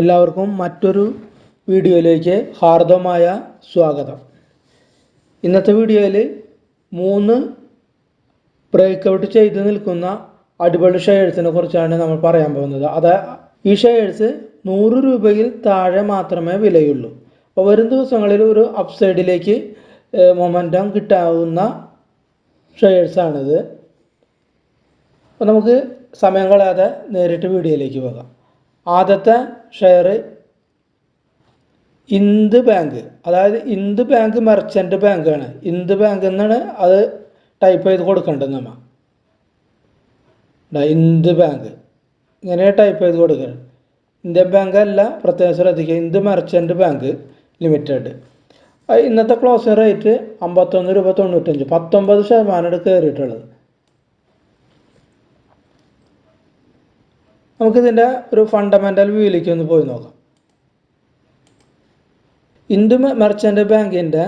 എല്ലാവർക്കും മറ്റൊരു വീഡിയോയിലേക്ക് ഹാർദമായ സ്വാഗതം. ഇന്നത്തെ വീഡിയോയിൽ 3 ബ്രേക്ക് ഔട്ട് ചെയ്ത് നിൽക്കുന്ന അടിപൊളി ഷെയർസിനെ കുറിച്ചാണ് നമ്മൾ പറയാൻ പോകുന്നത്. ഈ ഷെയർസ് 100 രൂപയിൽ താഴെ മാത്രമേ വിലയുള്ളൂ. അപ്പോൾ വരും ദിവസങ്ങളിൽ ഒരു അപ്സൈഡിലേക്ക് മൊമെൻറ്റം കിട്ടാവുന്ന ഷെയർസാണിത്. അപ്പോൾ നമുക്ക് സമയം കളയാതെ നേരിട്ട് വീഡിയോയിലേക്ക് പോകാം. ആദ്യത്തെ ഷെയർ ഇന്ത് ബാങ്ക്, അതായത് ഇന്ത് ബാങ്ക് മെർച്ചൻ്റ് ബാങ്കാണ്. ഇന്ത് ബാങ്ക് എന്നാണ് അത് ടൈപ്പ് ചെയ്ത് കൊടുക്കേണ്ടത്. ഇന്ത് ബാങ്ക് ഇങ്ങനെ ടൈപ്പ് ചെയ്ത് കൊടുക്കുക. ഇന്ത്യൻ ബാങ്ക് അല്ല, പ്രത്യേകം ശ്രദ്ധിക്കുക. ഇന്ത് മെർച്ചൻ്റ് ബാങ്ക് ലിമിറ്റഡ്. ഇന്നത്തെ ക്ലോസിംഗ് റേറ്റ് 51 രൂപ 95, 19% കയറിയിട്ടുള്ളത്. നമുക്കിതിൻ്റെ ഒരു ഫണ്ടമെൻ്റൽ വ്യൂയിലേക്ക് ഒന്ന് പോയി നോക്കാം. ഇന്ത് മെർച്ചൻ്റ് ബാങ്കിൻ്റെ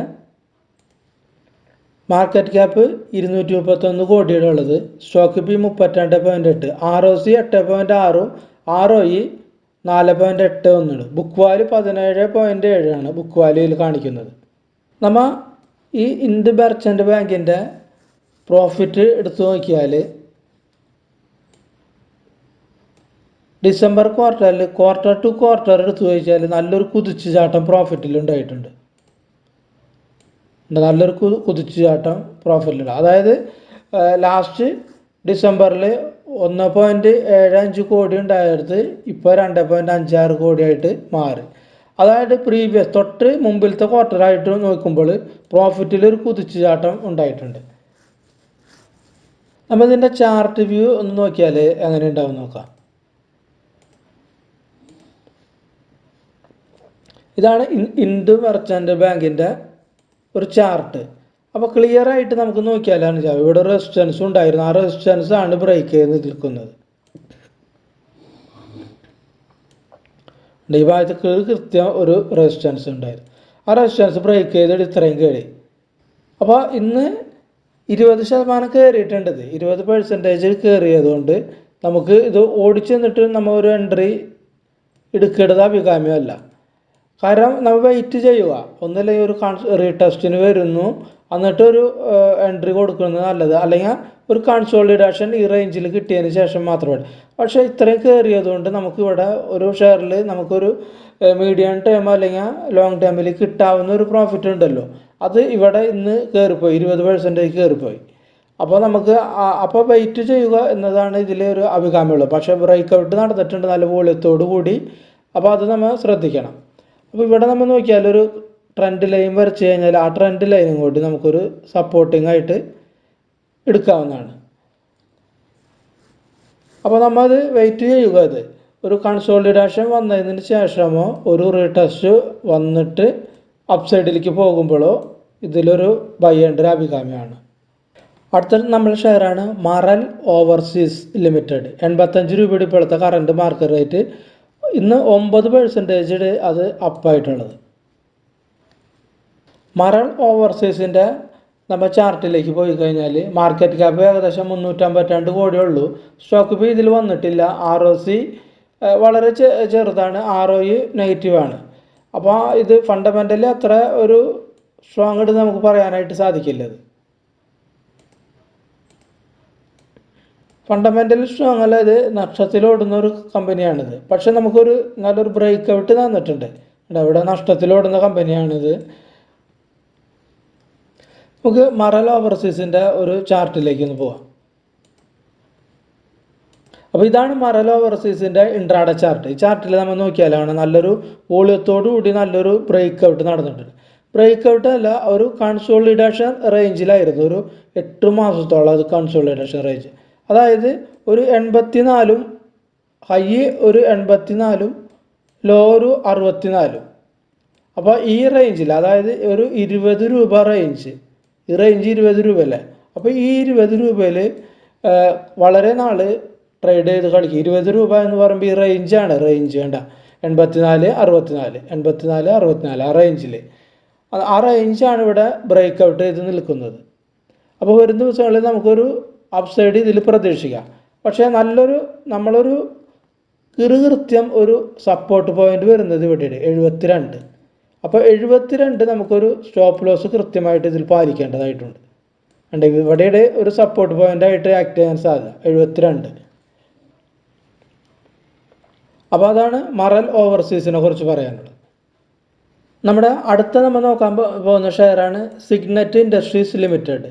മാർക്കറ്റ് ക്യാപ്പ് 231 കോടിയുടെ ഉള്ളത്. Stock P 32.8, ROC 8.6, ROE 4.81. Book value 17.7 ആണ് ബുക്ക് വാല്യൂയിൽ കാണിക്കുന്നത്. നമ്മൾ ഈ ഇന്ത് മെർച്ചൻ്റ് ബാങ്കിൻ്റെ പ്രോഫിറ്റ് എടുത്തു നോക്കിയാൽ ഡിസംബർ ക്വാർട്ടറിൽ ക്വാർട്ടർ ടു ക്വാർട്ടർ എടുത്തു ചോദിച്ചാൽ നല്ലൊരു കുതിച്ചുചാട്ടം പ്രോഫിറ്റിൽ ഉണ്ടായിട്ടുണ്ട്. നല്ലൊരു കുതിച്ചുചാട്ടം പ്രോഫിറ്റിലുണ്ട്. അതായത് ലാസ്റ്റ് ഡിസംബറിൽ 1.75 കോടി ഉണ്ടായത് ഇപ്പോൾ 2.56 കോടിയായിട്ട് മാറി. അതായത് പ്രീവിയസ് തൊട്ട് മുമ്പിലത്തെ ക്വാർട്ടറായിട്ട് നോക്കുമ്പോൾ പ്രോഫിറ്റിലൊരു കുതിച്ചുചാട്ടം ഉണ്ടായിട്ടുണ്ട്. നമ്മൾ ഇതിൻ്റെ ചാർട്ട് വ്യൂ ഒന്ന് നോക്കിയാൽ എങ്ങനെ ഉണ്ടാവും നോക്കാം. ഇതാണ് ഇന്ത് മെർച്ചൻ്റ് ബാങ്കിൻ്റെ ഒരു ചാർട്ട്. അപ്പോൾ ക്ലിയർ ആയിട്ട് നമുക്ക് നോക്കിയാലാണ് ഇവിടെ റെസിസ്റ്റൻസ് ഉണ്ടായിരുന്നു. ആ റെസിസ്റ്റൻസ് ആണ് ബ്രേക്ക് ചെയ്ത് നിൽക്കുന്നത്. ഈ ഭാഗത്ത് കൃത്യം ഒരു റെസിസ്റ്റൻസ് ഉണ്ടായിരുന്നു. ആ റെസിസ്റ്റൻസ് ബ്രേക്ക് ചെയ്തിട്ട് ഇത്രയും കയറി. അപ്പോൾ ഇന്ന് 20% കയറിയിട്ടുണ്ടത്. 20% കയറിയതുകൊണ്ട് നമുക്ക് ഇത് ഓടിച്ചു നിന്നിട്ട് നമ്മൾ ഒരു എൻട്രി എടുക്കേണ്ടത് അഭികാമ്യമല്ല. കാരണം നമ്മൾ വെയിറ്റ് ചെയ്യുക. ഒന്നല്ലെങ്കിൽ ഒരു റീടെസ്റ്റിന് വരുന്നു എന്നിട്ടൊരു എൻട്രി കൊടുക്കുന്നത് നല്ലത്. അല്ലെങ്കിൽ ഒരു കൺസോളിഡേഷൻ ഈ റേഞ്ചിൽ കിട്ടിയതിന് ശേഷം മാത്രമേ. പക്ഷേ ഇത്രയും കയറിയതുകൊണ്ട് നമുക്കിവിടെ ഒരു ഷെയറിൽ നമുക്കൊരു മീഡിയം ടൈം അല്ലെങ്കിൽ ലോങ് ടൈമിൽ കിട്ടാവുന്ന ഒരു പ്രോഫിറ്റ് ഉണ്ടല്ലോ, അത് ഇവിടെ ഇന്ന് കയറിപ്പോയി, 20% കയറിപ്പോയി. അപ്പോൾ നമുക്ക് വെയിറ്റ് ചെയ്യുക എന്നതാണ് ഇതിലെ ഒരു അഭികാമ്യമുള്ളത്. പക്ഷേ ബ്രേക്ക് ഔട്ട് നടന്നിട്ടുണ്ട് നല്ല വോളിയത്തോടു കൂടി. അപ്പോൾ അത് നമ്മൾ ശ്രദ്ധിക്കണം. അപ്പോൾ ഇവിടെ നമ്മൾ നോക്കിയാൽ ഒരു ട്രെൻഡ് ലൈൻ വരച്ച് കഴിഞ്ഞാൽ ആ ട്രെൻഡ് ലൈനും കൂടി നമുക്കൊരു സപ്പോർട്ടിംഗ് ആയിട്ട് എടുക്കാവുന്നതാണ്. അപ്പോൾ നമ്മൾ അത് വെയിറ്റ് ചെയ്യുക. അത് ഒരു കൺസോളിഡേഷൻ വന്നതിന് ശേഷമോ ഒരു റീടെസ്റ്റ് വന്നിട്ട് അപ്സൈഡിലേക്ക് പോകുമ്പോഴോ ഇതിലൊരു ബൈ എൻട്രി അഭികാമ്യമാണ്. അടുത്ത നമ്മൾ ഷെയറാണ് മറൽ ഓവർസീസ് ലിമിറ്റഡ്. 85 രൂപയുടെ ഇപ്പോഴത്തെ കറണ്ട് മാർക്കറ്റ് റേറ്റ്. ഇന്ന് 9% അത് അപ്പായിട്ടുള്ളത്. മറൽ ഓവർസീസിൻ്റെ നമ്മൾ ചാർട്ടിലേക്ക് പോയി കഴിഞ്ഞാൽ മാർക്കറ്റ് ക്യാപ്പ് ഏകദേശം 352 കോടിയേ ഉള്ളൂ. സ്റ്റോക്ക് പി ഇതിൽ വന്നിട്ടില്ല. ROC വളരെ ചെറുതാണ്, ROE നെഗറ്റീവാണ്. അപ്പോൾ ഇത് ഫണ്ടമെൻ്റലി അത്ര ഒരു സ്ട്രോങ് ആയിട്ട് നമുക്ക് പറയാനായിട്ട് സാധിക്കില്ലത്. ഫണ്ടമെൻ്റലി സ്ട്രോങ് അല്ല, ഇത് നഷ്ടത്തിലോടുന്ന ഒരു കമ്പനിയാണിത്. പക്ഷെ നമുക്കൊരു നല്ലൊരു ബ്രേക്ക് ഔട്ട് തന്നിട്ടുണ്ട്. ഇവിടെ നഷ്ടത്തിലോടുന്ന കമ്പനിയാണിത്. നമുക്ക് മറൽ ഓവർസീസിൻ്റെ ഒരു ചാർട്ടിലേക്ക് ഒന്ന് പോവാം. അപ്പോൾ ഇതാണ് മറൽ ഓവർസീസിൻ്റെ ഇൻട്രാഡേ ചാർട്ട്. ഈ ചാർട്ടിൽ നമ്മൾ നോക്കിയാലാണ് നല്ലൊരു വോളിയത്തോടു കൂടി നല്ലൊരു ബ്രേക്ക് ഔട്ട് നടന്നിട്ടുണ്ട്. ബ്രേക്ക് ഔട്ട് അല്ല, ഒരു കൺസോളിഡേഷൻ റേഞ്ചിലായിരുന്നു. ഒരു 8 മാസത്തോളം അത് കൺസോളിഡേഷൻ റേഞ്ച്. അതായത് ഒരു 84 ഹൈ ഒരു 84 ലോ ഒരു 64. അപ്പോൾ ഈ റേഞ്ചിൽ, അതായത് ഒരു 20 രൂപ റേഞ്ച്, ഈ റേഞ്ച് 20 രൂപ അല്ലേ. അപ്പോൾ ഈ 20 രൂപയിൽ വളരെ നാൾ ട്രേഡ് ചെയ്ത് കളിക്കും. 20 രൂപ എന്ന് പറയുമ്പോൾ ഈ റേഞ്ചാണ്. റേഞ്ച് വേണ്ട 84, 64, 84, 64 ആ റേഞ്ചിൽ. ആ റേഞ്ചാണ് ഇവിടെ ബ്രേക്ക് ഔട്ട് ചെയ്ത് നിൽക്കുന്നത്. അപ്പോൾ വരും ദിവസങ്ങളിൽ നമുക്കൊരു അപ്സൈഡ് ഇതിൽ പ്രതീക്ഷിക്കാം. പക്ഷേ നമ്മളൊരു കൃത്യം ഒരു സപ്പോർട്ട് പോയിന്റ് വരുന്നത് ഇവിടെയാണ് 72. അപ്പോൾ 72 നമുക്കൊരു സ്റ്റോപ്പ് ലോസ് കൃത്യമായിട്ട് ഇതിൽ പാലിക്കേണ്ടതായിട്ടുണ്ട്. ഇവിടെ ഒരു സപ്പോർട്ട് പോയിന്റ് ആയിട്ട് ആക്ട് ചെയ്യാൻ സാധ്യത 72. അപ്പോൾ അതാണ് മറൽ ഓവർസീസിനെ കുറിച്ച് പറയാനുള്ളത്. നമ്മുടെ അടുത്ത നമ്മൾ നോക്കാൻ പോകുന്ന ഷെയറാണ് സിഗ്നറ്റ് ഇൻഡസ്ട്രീസ് ലിമിറ്റഡ്.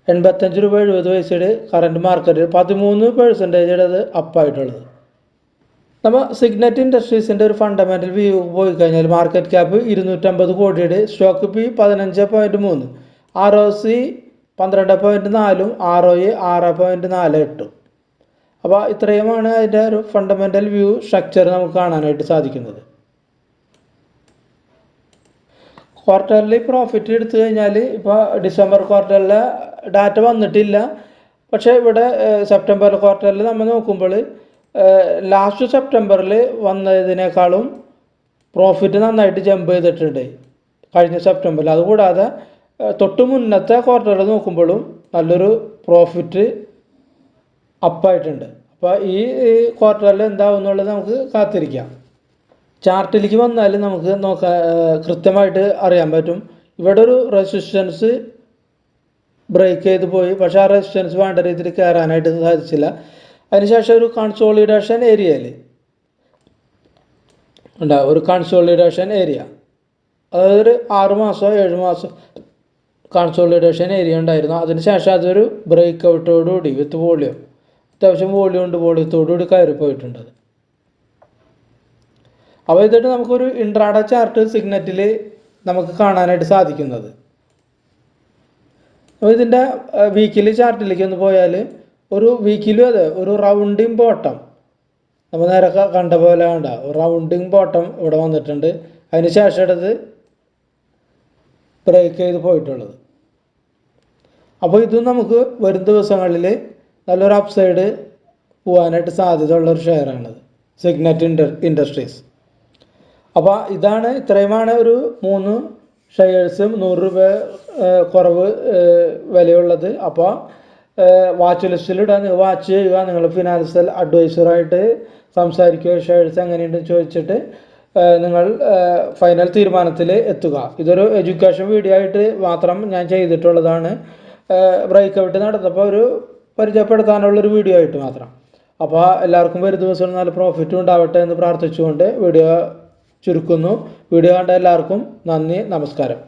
85 രൂപ 70 പൈസയുടെ കറണ്ട് മാർക്കറ്റിൽ 13% അത് അപ്പായിട്ടുള്ളത്. നമ്മൾ സിഗ്നറ്റ് ഇൻഡസ്ട്രീസിൻ്റെ ഒരു ഫണ്ടമെൻ്റൽ വ്യൂ പോയി കഴിഞ്ഞാൽ മാർക്കറ്റ് ക്യാപ്പ് 250 കോടിയുടെ, സ്റ്റോക്ക് പി 15.3, ROC 12.4, ROE 6.48. അപ്പോൾ ഇത്രയുമാണ് അതിൻ്റെ ഒരു ഫണ്ടമെൻ്റൽ വ്യൂ സ്ട്രക്ചർ നമുക്ക് കാണാനായിട്ട് സാധിക്കുന്നത്. ക്വാർട്ടർലി പ്രോഫിറ്റ് എടുത്തു കഴിഞ്ഞാൽ ഇപ്പോൾ ഡിസംബർ ക്വാർട്ടറിലെ ഡാറ്റ വന്നിട്ടില്ല. പക്ഷേ ഇവിടെ സെപ്റ്റംബർ ക്വാർട്ടറിൽ നമ്മൾ നോക്കുമ്പോൾ ലാസ്റ്റ് സെപ്റ്റംബറിൽ വന്നതിനേക്കാളും പ്രോഫിറ്റ് നന്നായിട്ട് ജമ്പ് ചെയ്തിട്ടുണ്ട് കഴിഞ്ഞ സെപ്റ്റംബറിൽ. അതുകൂടാതെ തൊട്ട് മുന്നത്തെ ക്വാർട്ടറിൽ നോക്കുമ്പോഴും നല്ലൊരു പ്രോഫിറ്റ് അപ്പായിട്ടുണ്ട്. അപ്പോൾ ഈ ക്വാർട്ടറിൽ എന്താവും എന്നുള്ളത് നമുക്ക് കാത്തിരിക്കാം. ചാർട്ടിലേക്ക് വന്നാൽ നമുക്ക് കൃത്യമായിട്ട് അറിയാൻ പറ്റും. ഇവിടെ ഒരു റെസിസ്റ്റൻസ് ബ്രേക്ക് ചെയ്ത് പോയി, പക്ഷേ ആ റെസിസ്റ്റൻസ് വേണ്ട രീതിയിൽ കയറാനായിട്ട് സാധിച്ചില്ല. അതിനുശേഷം ഒരു കൺസോളിഡേഷൻ ഏരിയയിൽ ഉണ്ടാവും, ഒരു കൺസോളിഡേഷൻ ഏരിയ, അതായത് ഒരു 6 മാസം 7 മാസം കൺസോളിഡേഷൻ ഏരിയ ഉണ്ടായിരുന്നു. അതിനുശേഷം അതൊരു ബ്രേക്ക് ഔട്ടോടുകൂടി വിത്ത് വോളിയം, അത്യാവശ്യം വോളിയത്തോടുകൂടി കയറിപ്പോയിട്ടുണ്ട്. അപ്പോൾ ഇതിട്ട് നമുക്കൊരു ഇൻട്രാഡേ ചാർട്ട് സിഗ്നറ്റിൽ നമുക്ക് കാണാനായിട്ട് സാധിക്കുന്നത്. അപ്പോൾ ഇതിൻ്റെ വീക്കിലി ചാർട്ടിലേക്ക് ഒന്ന് പോയാൽ ഒരു വീക്കിലും അതെ ഒരു റൗണ്ടിങ് ബോട്ടം നമ്മൾ നേരെ കണ്ട പോലെ കണ്ട ഒരു റൗണ്ടിങ് ബോട്ടം ഇവിടെ വന്നിട്ടുണ്ട്. അതിന് ശേഷം എടുത്ത് ബ്രേക്ക് ചെയ്ത് പോയിട്ടുള്ളത്. അപ്പോൾ ഇതും നമുക്ക് വരും ദിവസങ്ങളിൽ നല്ലൊരു അപ്സൈഡ് പോകാനായിട്ട് സാധ്യത ഉള്ളൊരു ഷെയറാണത് സിഗ്നറ്റ് ഇൻഡസ്ട്രീസ്. അപ്പോൾ ഇത്രയുമാണ് ഒരു 3 ഷെയർസും 100 രൂപ കുറവ് വിലയുള്ളത്. അപ്പോൾ വാച്ച് ലിസ്റ്റിലിടാൻ വാച്ച് ചെയ്യുക, നിങ്ങൾ ഫിനാൻഷ്യൽ അഡ്വൈസറായിട്ട് സംസാരിക്കുക, ഷെയർസ് എങ്ങനെയുണ്ടെന്ന് ചോദിച്ചിട്ട് നിങ്ങൾ ഫൈനൽ തീരുമാനത്തിൽ എത്തുക. ഇതൊരു എഡ്യൂക്കേഷൻ വീഡിയോ ആയിട്ട് മാത്രം ഞാൻ ചെയ്തിട്ടുള്ളതാണ്. ബ്രേക്ക് ഔട്ട് നടന്നപ്പോൾ ഒരു പരിചയപ്പെടുത്താനുള്ളൊരു വീഡിയോ ആയിട്ട് മാത്രം. അപ്പോൾ എല്ലാവർക്കും ഒരു ദിവസം നല്ല പ്രോഫിറ്റും ഉണ്ടാവട്ടെ എന്ന് പ്രാർത്ഥിച്ചുകൊണ്ട് വീഡിയോ ചുരുക്കുന്നു. വീഡിയോ കണ്ട എല്ലാവർക്കും നന്ദി, നമസ്കാരം.